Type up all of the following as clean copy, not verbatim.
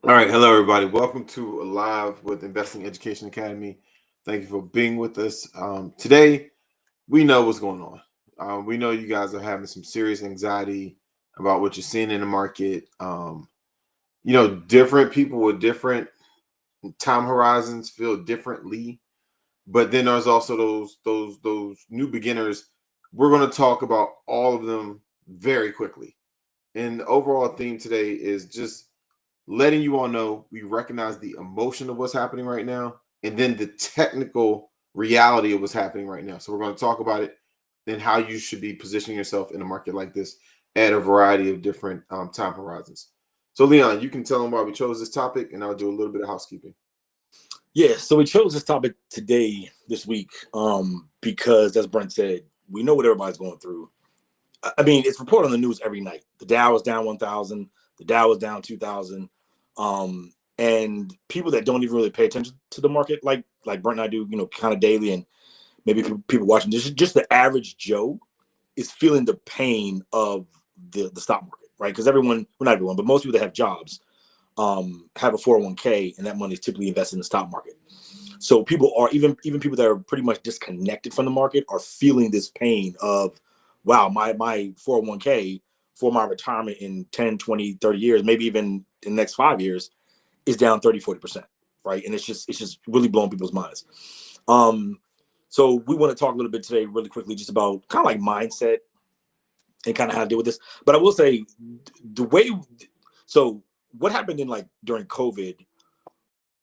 All right, hello everybody. Welcome to Alive with Investing Education Academy. Thank you for being with us. Today, we know what's going on. We know you guys are having some serious anxiety about what you're seeing in the market. Different people with different time horizons feel differently, but then there's also those new beginners. We're going to talk about all of them very quickly. And the overall theme today is just letting you all know we recognize the emotion of what's happening right now and then the technical reality of what's happening right now. So we're going to talk about it and how you should be positioning yourself in a market like this at a variety of different time horizons. So Leon, you can tell them why we chose this topic, and I'll do a little bit of housekeeping. Yeah, so we chose this topic this week, because as Brent said, we know what everybody's going through. I mean, it's reported on the news every night. The Dow is down 1,000, the Dow is down 2,000, and people that don't even really pay attention to the market, like Brent and I do, kind of daily, and maybe people watching this, just the average Joe is feeling the pain of the stock market, right? Because everyone, well, not everyone, but most people that have jobs have a 401k, and that money is typically invested in the stock market. So people are even people that are pretty much disconnected from the market are feeling this pain of, wow, my 401k for my retirement in 10, 20, 30 years, maybe even in the next 5 years, is down 30, 40%, right? And it's just really blowing people's minds. Um, so we want to talk a little bit today, really quickly, just about kind of like mindset and kind of how to deal with this. But I will say the way, so what happened in like during COVID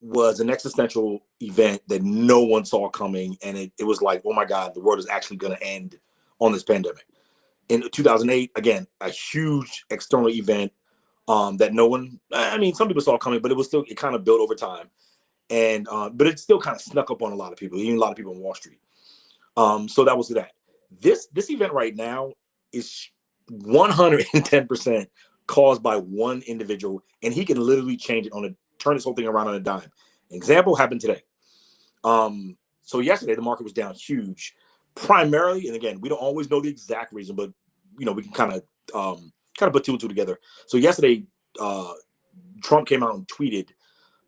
was an existential event that no one saw coming. And it was like, oh my God, the world is actually going to end on this pandemic. In 2008, again, a huge external event that no one, I mean, some people saw coming, but it kind of built over time. And, but it still kind of snuck up on a lot of people, even a lot of people in Wall Street. So that was that. This event right now is 110% caused by one individual, and he can literally change it turn this whole thing around on a dime. An example happened today. So yesterday the market was down huge, primarily, and again, we don't always know the exact reason, but we can kind of put two and two together. So yesterday, Trump came out and tweeted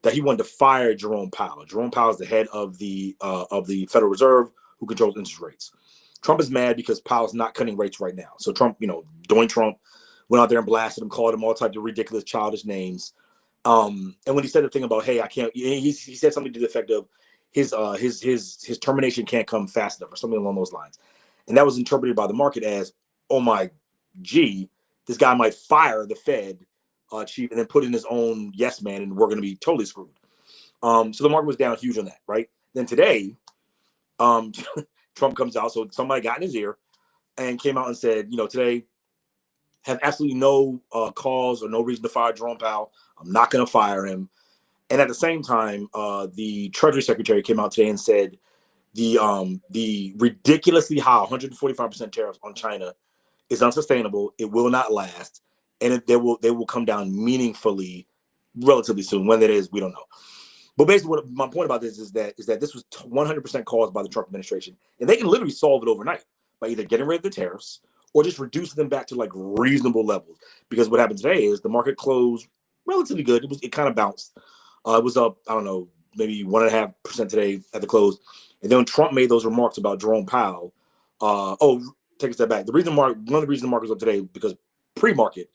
that he wanted to fire Jerome Powell. Jerome Powell is the head of the Federal Reserve, who controls interest rates. Trump is mad because Powell's not cutting rates right now. So Trump, doing Trump, went out there and blasted him, called him all types of ridiculous, childish names. And when he said the thing about, hey, I can't, he said something to the effect of his termination can't come fast enough, or something along those lines. And that was interpreted by the market as, oh my gee, this guy might fire the Fed chief and then put in his own yes man, and we're going to be totally screwed. So the market was down huge on that, right? Then today, um, Trump comes out. So somebody got in his ear and came out and said, today, have absolutely no cause or no reason to fire Jerome Powell. I'm not going to fire him. And at the same time, the Treasury Secretary came out today and said the ridiculously high 145% tariffs on China is unsustainable. It will not last, and they will come down meaningfully relatively soon. When that is, we don't know. But basically, what my point about this is that this was 100% caused by the Trump administration, and they can literally solve it overnight by either getting rid of the tariffs or just reducing them back to like reasonable levels. Because what happened today is the market closed relatively good. It kind of bounced. It was up, I don't know, maybe 1.5% today at the close. And then Trump made those remarks about Jerome Powell. Take a step back. One of the reasons the market was up today because pre-market,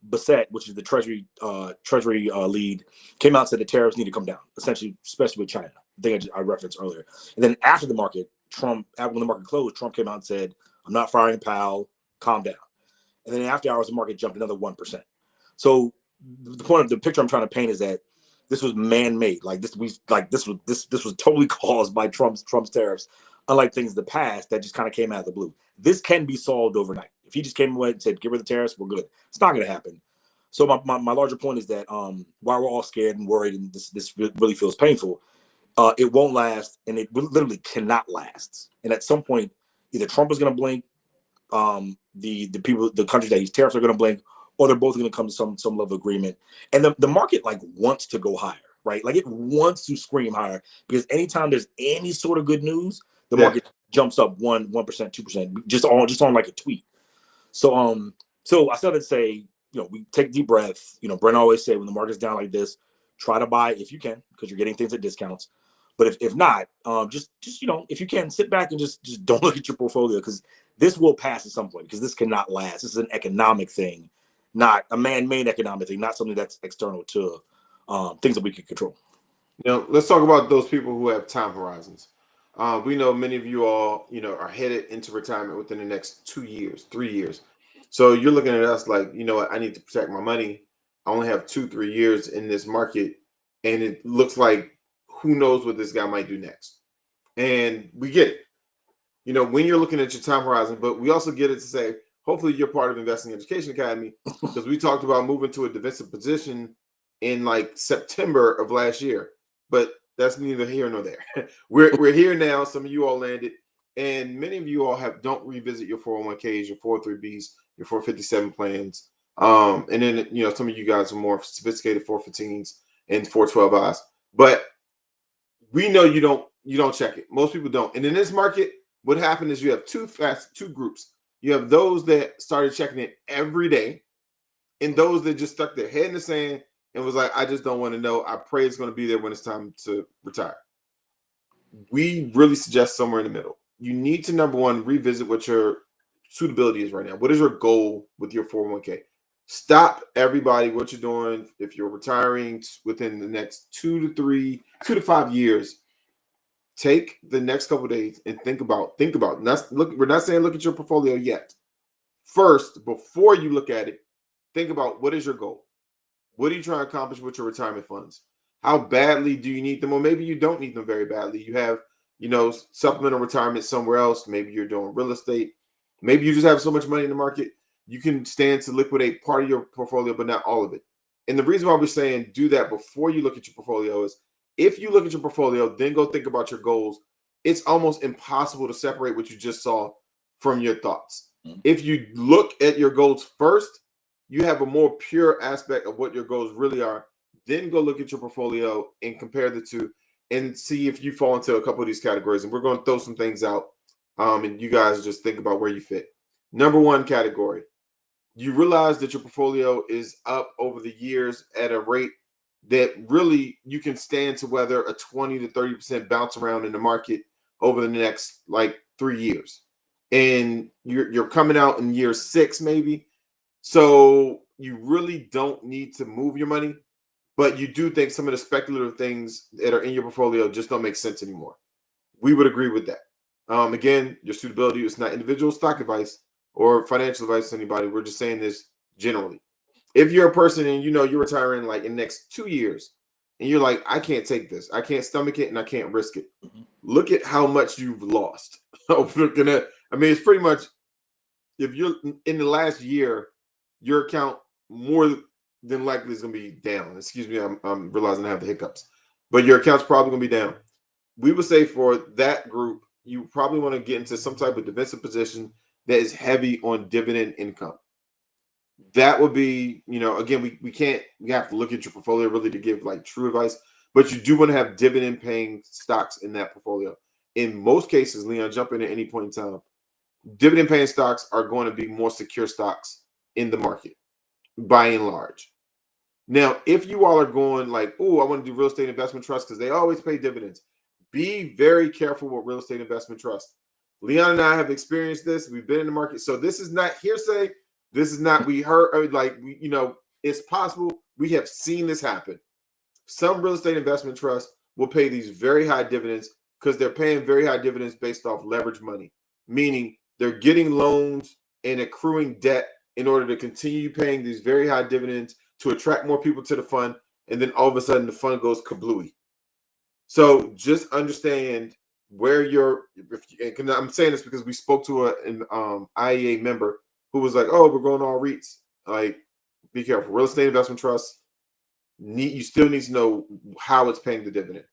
Bassett, which is the Treasury lead, came out and said the tariffs need to come down, essentially, especially with China. The thing I referenced earlier. And then after the market, when the market closed, Trump came out and said, "I'm not firing Powell. Calm down." And then after hours, the market jumped another 1%. So the point of the picture I'm trying to paint is that this was man-made. This was totally caused by Trump's tariffs. Unlike things in the past that just kind of came out of the blue, this can be solved overnight. If he just came away and said, "Get rid of the tariffs, we're good," it's not going to happen. So my larger point is that while we're all scared and worried, and this really feels painful, it won't last, and it literally cannot last. And at some point, either Trump is going to blink, the countries that he's tariffs are going to blink, or they're both going to come to some level of agreement. And the market wants to go higher, right? Like it wants to scream higher because anytime there's any sort of good news, the Yeah. market jumps up 1%, 2%, just on like a tweet. So I started to say, we take deep breaths. Brent always say when the market's down like this, try to buy if you can, because you're getting things at discounts. But if not, just if you can, sit back and just don't look at your portfolio, because this will pass at some point, because this cannot last. This is an economic thing, not a man-made economic thing, not something that's external to things that we can control. Let's talk about those people who have time horizons. We know many of you all, are headed into retirement within the next 2 years, 3 years. So you're looking at us like, I need to protect my money. I only have 2-3 years in this market, and it looks like who knows what this guy might do next. And we get it, when you're looking at your time horizon, but we also get it to say, hopefully you're part of Investing Education Academy, because we talked about moving to a defensive position in like September of last year, but that's neither here nor there. We're here now. Some of you all landed, and many of you all don't revisit your 401ks, your 403bs, your 457 plans. And then, some of you guys are more sophisticated 415s and 412Is, but we know you don't check it. Most people don't. And in this market, what happened is you have two groups. You have those that started checking it every day, and those that just stuck their head in the sand and was like, I just don't want to know. I pray it's going to be there when it's time to retire. We really suggest somewhere in the middle. You need to, number one, revisit what your suitability is right now. What is your goal with your 401k? Stop, everybody, what you're doing. If you're retiring within the next 2 to 5 years, take the next couple of days and think about. We're not saying look at your portfolio yet. First, before you look at it, think about, what is your goal? What are you trying to accomplish with your retirement funds? How badly do you need them? Or maybe you don't need them very badly. You have, supplemental retirement somewhere else. Maybe you're doing real estate. Maybe you just have so much money in the market, you can stand to liquidate part of your portfolio, but not all of it. And the reason why we're saying do that before you look at your portfolio is, if you look at your portfolio, then go think about your goals, it's almost impossible to separate what you just saw from your thoughts. If you look at your goals first, you have a more pure aspect of what your goals really are. Then go look at your portfolio and compare the two and see if you fall into a couple of these categories. And we're going to throw some things out, and you guys just think about where you fit. Number one category, you realize that your portfolio is up over the years at a rate that really you can stand to weather a 20 to 30% bounce around in the market over the next 3 years. And you're coming out in year 6 maybe. So you really don't need to move your money, but you do think some of the speculative things that are in your portfolio just don't make sense anymore. We would agree with that. Again, your suitability is not individual stock advice or financial advice to anybody. We're just saying this generally. If you're a person and you're retiring in the next 2 years, and you're like, I can't take this, I can't stomach it, and I can't risk it. Look at how much you've lost. It's pretty much, if you're in the last year, your account more than likely is going to be down. Excuse me, I'm realizing I have the hiccups, but your account's probably going to be down. We would say for that group, you probably want to get into some type of defensive position that is heavy on dividend income. That would be, again, we have to look at your portfolio really to give true advice, but you do want to have dividend paying stocks in that portfolio. In most cases, Leon, jump in at any point in time, dividend paying stocks are going to be more secure stocks in the market by and large. Now, if you all are going I want to do real estate investment trust because they always pay dividends, be very careful with real estate investment trust. Leon and I have experienced this. We've been in the market. So this is not hearsay. This is not, we heard, it's possible. We have seen this happen. Some real estate investment trusts will pay these very high dividends because they're paying very high dividends based off leverage money, meaning they're getting loans and accruing debt in order to continue paying these very high dividends to attract more people to the fund. And then all of a sudden the fund goes kablooey. So just understand where I'm saying this because we spoke to an IEA member who was like, oh, we're going all REITs. Be careful. Real estate investment trusts, you still need to know how it's paying the dividend.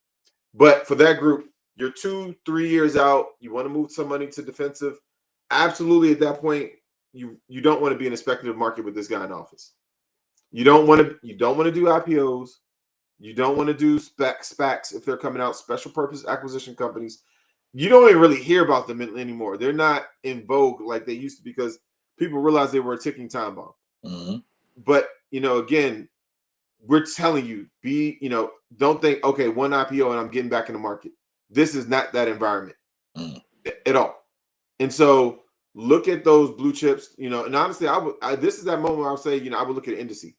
But for that group, you're 2-3 years out, you want to move some money to defensive. Absolutely, at that point, you don't want to be in a speculative market with this guy in office. You don't want to do IPOs. You don't want to do SPACs if they're coming out, special purpose acquisition companies. You don't even really hear about them anymore. They're not in vogue like they used to because people realized they were a ticking time bomb. Mm-hmm. But, again, we're telling you, don't think, okay, one IPO and I'm getting back in the market. This is not that environment at all. And so look at those blue chips, and honestly, this is that moment where I would say, I would look at indices.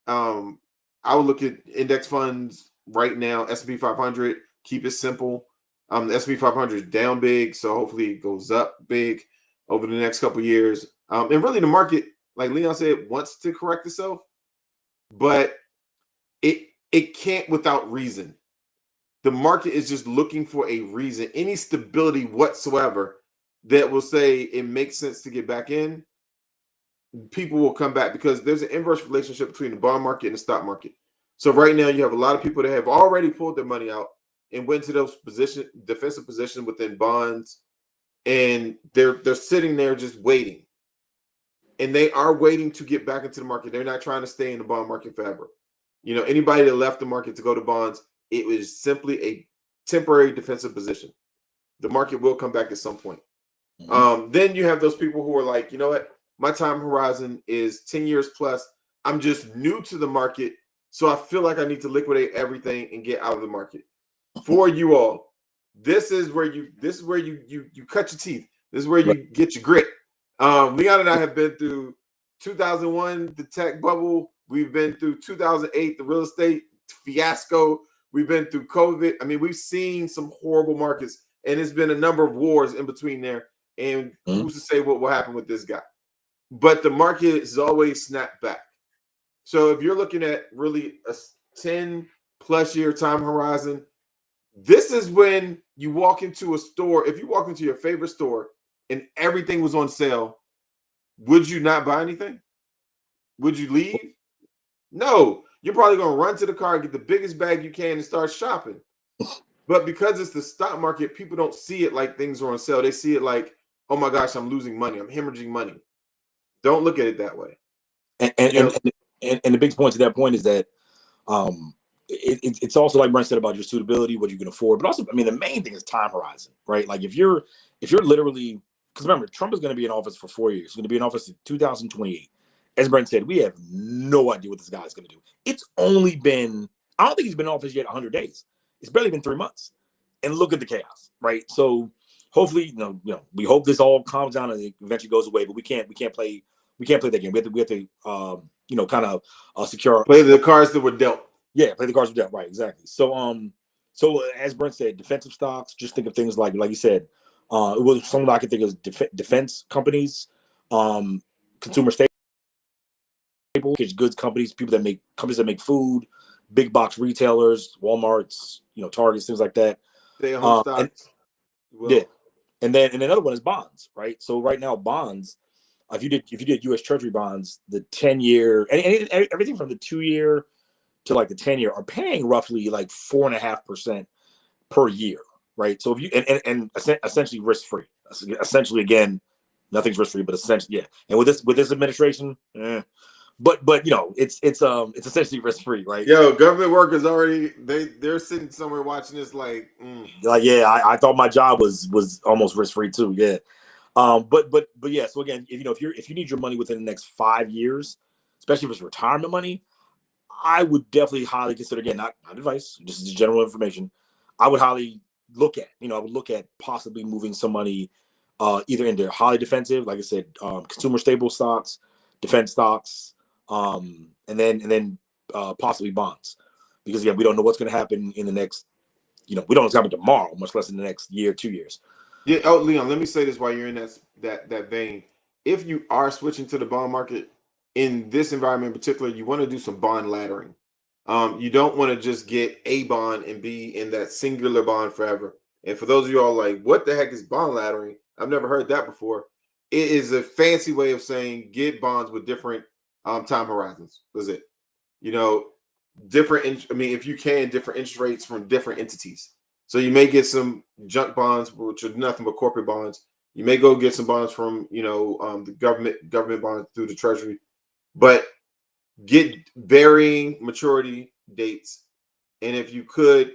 I would look at index funds right now, S&P 500, keep it simple. The S&P 500 is down big, so hopefully it goes up big over the next couple of years. And really the market, like Leon said, wants to correct itself, but it can't without reason. The market is just looking for a reason, any stability whatsoever that will say it makes sense to get back in. People will come back because there's an inverse relationship between the bond market and the stock market. So right now you have a lot of people that have already pulled their money out and went to those defensive positions within bonds, and they're sitting there just waiting. And they are waiting to get back into the market. They're not trying to stay in the bond market forever. Anybody that left the market to go to bonds, it was simply a temporary defensive position. The market will come back at some point. Then you have those people who are like, you know what? My time horizon is 10 years plus. I'm just new to the market, so I feel like I need to liquidate everything and get out of the market. For you all, this is where you cut your teeth. This is where you get your grit. Leon and I have been through 2001, the tech bubble. We've been through 2008, the real estate fiasco. We've been through COVID. I mean, we've seen some horrible markets, and it's been a number of wars in between there. And who's to say what will happen with this guy? But the market has always snapped back. So if you're looking at really a 10 plus year time horizon, this is when you walk into a store. If you walk into your favorite store and everything was on sale, would you not buy anything? Would you leave? No. You're probably going to run to the car, get the biggest bag you can, and start shopping. But because it's the stock market, people don't see it like things are on sale. They see it like, oh my gosh, I'm losing money. I'm hemorrhaging money. Don't look at it that way. And the big point to that point is that it's also like Brent said about your suitability, what you can afford, but also, I mean, the main thing is time horizon, right? Like if you're literally, because remember, Trump is going to be in office for 4 years. He's going to be in office in 2028. As Brent said, we have no idea what this guy is going to do. It's only been, I don't think he's been in office yet 100 days. It's barely been 3 months. And look at the chaos, right? So hopefully, we hope this all calms down and it eventually goes away, but we can't play that game. We have to kind of secure. Play the cards that were dealt. Yeah, play the cards with dealt. Right, exactly. So as Brent said, defensive stocks. Just think of things like you said. It was something I could think of defense companies, consumer staples, goods companies, companies that make food, big box retailers, Walmarts, Targets, things like that. Stay-at-home stocks. Yeah, and then another one is bonds, right? So right now, bonds. If you did U.S. Treasury bonds, the 10-year and everything from the 2-year to like the 10-year are paying roughly like 4.5% per year, right? So if you and essentially risk free. Essentially, again, nothing's risk free, but essentially, yeah. And with this administration, but it's essentially risk free, right? Yo, government workers already they're sitting somewhere watching this like yeah, I thought my job was almost risk free too, yeah. But yeah. So again, if you need your money within the next 5 years, especially if it's retirement money, I would definitely highly consider, again, not advice, just general information. I would highly look at possibly moving some money either into highly defensive, like I said, consumer staple stocks, defense stocks, and then possibly bonds, because again, we don't know what's going to happen in the next, we don't know what's happening tomorrow, much less in the next year, 2 years. Yeah. Oh, Leon, let me say this while you're in that vein. If you are switching to the bond market in this environment in particular, you want to do some bond laddering. You don't want to just get a bond and be in that singular bond forever. And for those of you all like, what the heck is bond laddering? I've never heard that before. It is a fancy way of saying get bonds with different time horizons. That's it. Different. If you can, different interest rates from different entities. So you may get some junk bonds, which are nothing but corporate bonds. You may go get some bonds from, the government bonds through the Treasury, but get varying maturity dates. And if you could,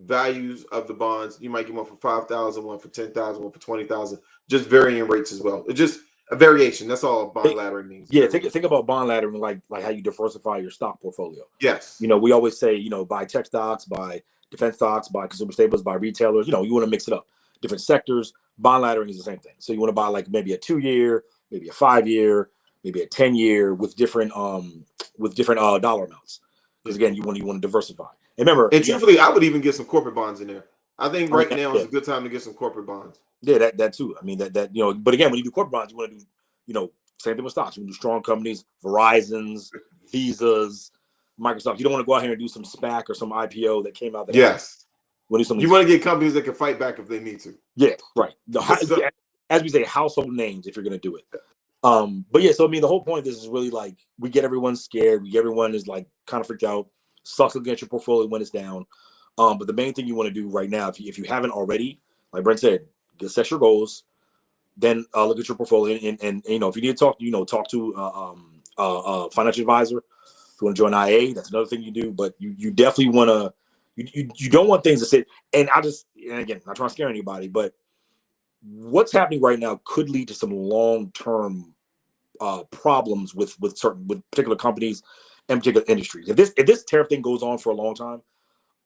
values of the bonds, you might get one for 5,000, one for 10,000, one for 20,000, just varying rates as well. It just A variation. That's all bond laddering means. Yeah, think about bond laddering like how you diversify your stock portfolio. Yes. We always say, buy tech stocks, buy defense stocks, buy consumer staples, buy retailers. You want to mix it up. Different sectors. Bond laddering is the same thing. So you want to buy like maybe a 2-year, maybe a 5-year, maybe a 10-year with different dollar amounts. Because again, you want to diversify. And remember, and truthfully, I would even get some corporate bonds in there. I think right now is yeah. a good time to get some corporate bonds. Yeah, that too. I mean that but again, when you do corporate bonds, you want to do same thing with stocks. You want to do strong companies, Verizon's, Visas, Microsoft. You don't want to go out here and do some SPAC or some IPO that came out. Yes. You want to get companies that can fight back if they need to. Yeah, right. As we say, household names if you're going to do it. But yeah, so I mean, the whole point of this is really like we get everyone scared. Everyone is like kind of freaked out. Sucks looking at your portfolio when it's down. But the main thing you want to do right now, if you haven't already, like Brent said, set your goals. Then look at your portfolio, and if you need to talk to a financial advisor. If you want to join IA, that's another thing you do. But you definitely want to. You don't want things to sit. And again, not trying to scare anybody, but what's happening right now could lead to some long-term problems with particular companies and particular industries. If this tariff thing goes on for a long time,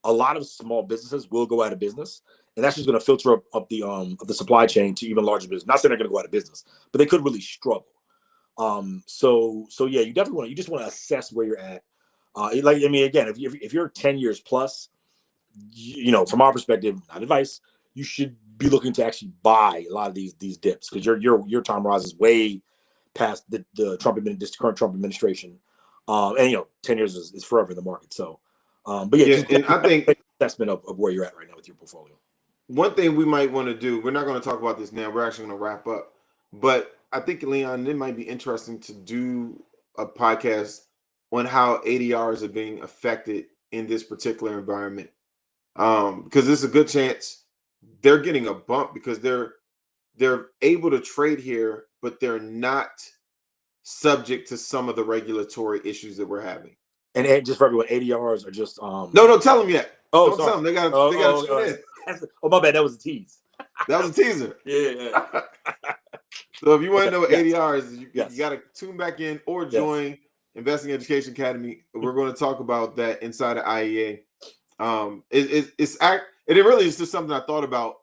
a lot of small businesses will go out of business, and that's just going to filter up the supply chain to even larger business. Not saying they're going to go out of business, but they could really struggle. So yeah, you just want to assess where you're at. Again, if you're 10 years plus, from our perspective, not advice, you should be looking to actually buy a lot of these dips because your time horizon is way past the current Trump administration. And 10 years is forever in the market. So. But yeah, and I think assessment of where you're at right now with your portfolio. One thing we might want to do, we're not going to talk about this now. We're actually going to wrap up. But I think, Leon, it might be interesting to do a podcast on how ADRs are being affected in this particular environment. Because there's a good chance they're getting a bump because they're able to trade here, but they're not subject to some of the regulatory issues that we're having. And just for everyone, ADRs are just No, tell them yet. Oh, don't sorry. tell them. They got to tune in. Oh, my bad. That was a tease. That was a teaser. Yeah. So if you want to know what ADRs, you got to tune back in or join Investing Education Academy. We're going to talk about that inside of IEA. It really is just something I thought about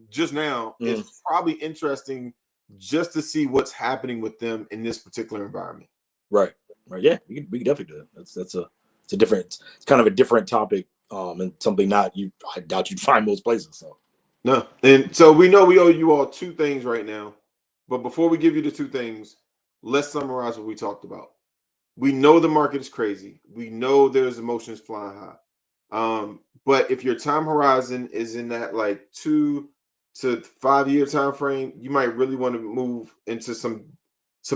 just now. It's probably interesting just to see what's happening with them in this particular environment. Right. Yeah, we can definitely do that. It's kind of a different topic, and something I doubt you'd find most places. So no, and so we know we owe you all two things right now. But before we give you the two things, let's summarize what we talked about. We know the market is crazy. We know there's emotions flying high. But if your time horizon is in that like 2 to 5 year time frame, you might really want to move into some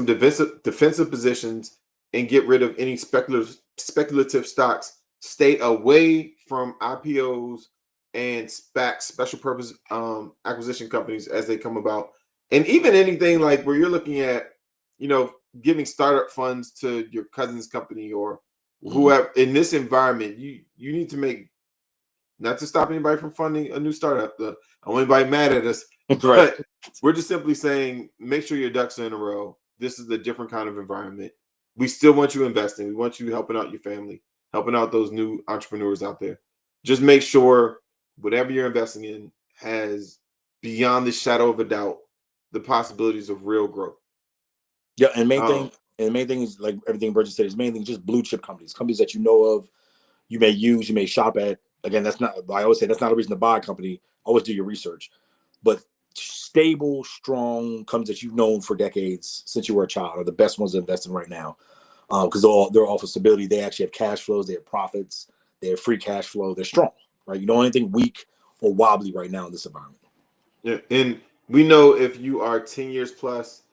defensive positions and get rid of any speculative stocks. Stay away from IPOs and SPACs, special purpose acquisition companies, as they come about. And even anything like where you're looking at, giving startup funds to your cousin's company or whoever in this environment, you need to make, not to stop anybody from funding a new startup. I want anybody mad at us, but we're just simply saying, make sure your ducks are in a row. This is a different kind of environment. We still want you investing. We want you helping out your family, helping out those new entrepreneurs out there. Just make sure whatever you're investing in has, beyond the shadow of a doubt, the possibilities of real growth. Yeah, and the main thing is like everything Bridget said. Is main thing just blue chip companies that you know of, you may use, you may shop at. Again, I always say that's not a reason to buy a company. Always do your research, but stable, strong companies that you've known for decades since you were a child are the best ones to invest in right now, because they're all for stability. They actually have cash flows, they have profits, they have free cash flow. They're strong, right? You don't want anything weak or wobbly right now in this environment. Yeah, and we know if you are 10 years plus,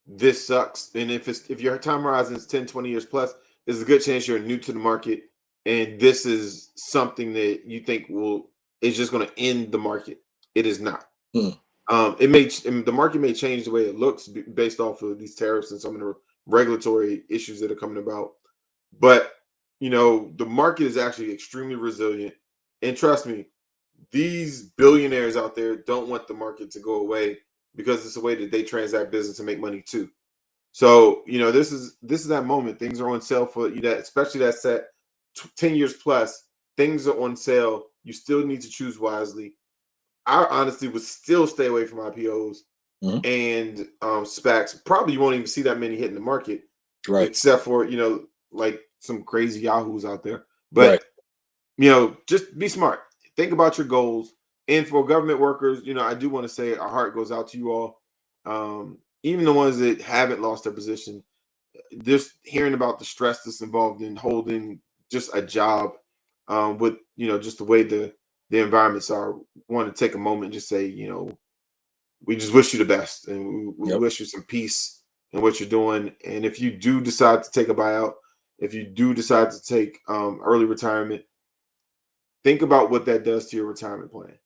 this sucks. And if your time horizon is 10, 20 years plus, there's a good chance you're new to the market, and this is something that you think is just going to end the market. It is not. The market may change the way it looks based off of these tariffs and some of the regulatory issues that are coming about. But the market is actually extremely resilient. And trust me, these billionaires out there don't want the market to go away. because it's a way that they transact business and make money too. So, you know, this is that moment. Things are on sale for you, that especially that set 10 years plus, things are on sale. You still need to choose wisely. I honestly would still stay away from IPOs Mhm. and SPACs. Probably you won't even see that many hitting the market, Right. except for, you know, like some crazy yahoos out there. Right. But you know, just be smart. Think about your goals. And for government workers, you know, I do want to say our heart goes out to you all. Even the ones that haven't lost their position, just hearing about the stress that's involved in holding just a job, with, you know, just the way the environments are. Want to take a moment and just say, you know, we just wish you the best, and we Yep. wish you some peace in what you're doing. And if you do decide to take a buyout, if you do decide to take early retirement, think about what that does to your retirement plan.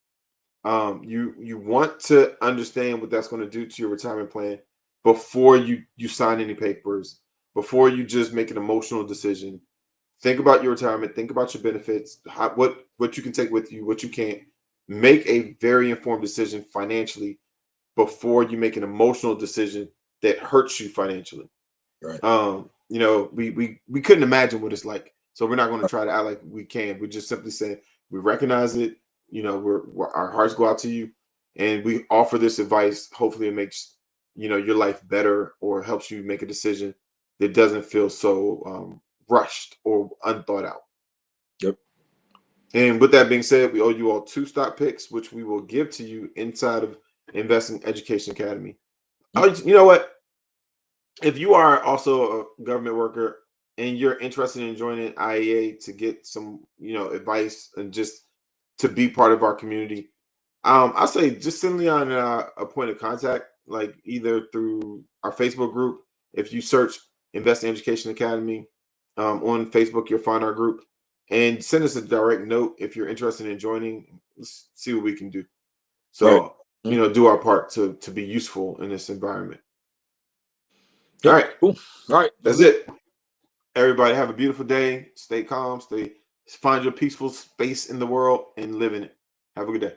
You want to understand what that's going to do to your retirement plan before you sign any papers, before you just make an emotional decision. Think about your retirement. Think about your benefits, what you can take with you, what you can't. Make a very informed decision financially before you make an emotional decision that hurts you financially. Right. You know, we couldn't imagine what it's like, so we're not going to try to act like we can. We just simply say we recognize it. You know, our hearts go out to you, and we offer this advice. Hopefully, it makes, you know, your life better or helps you make a decision that doesn't feel so rushed or unthought out. Yep. And with that being said, we owe you all 2 stock picks, which we will give to you inside of Investing Education Academy. Oh, you know what? If you are also a government worker and you're interested in joining IEA to get some, you know, advice and just to be part of our community, I say just send Leon a point of contact, like either through our Facebook group. If you search Investing Education Academy on Facebook, you'll find our group, and send us a direct note if you're interested in joining. Let's see what we can do. Right. So, you know, do our part to be useful in this environment. All Yep. right, Cool. All right. That's that's good. it. Everybody have a beautiful day. Stay calm. Find your peaceful space in the world and live in it. Have a good day.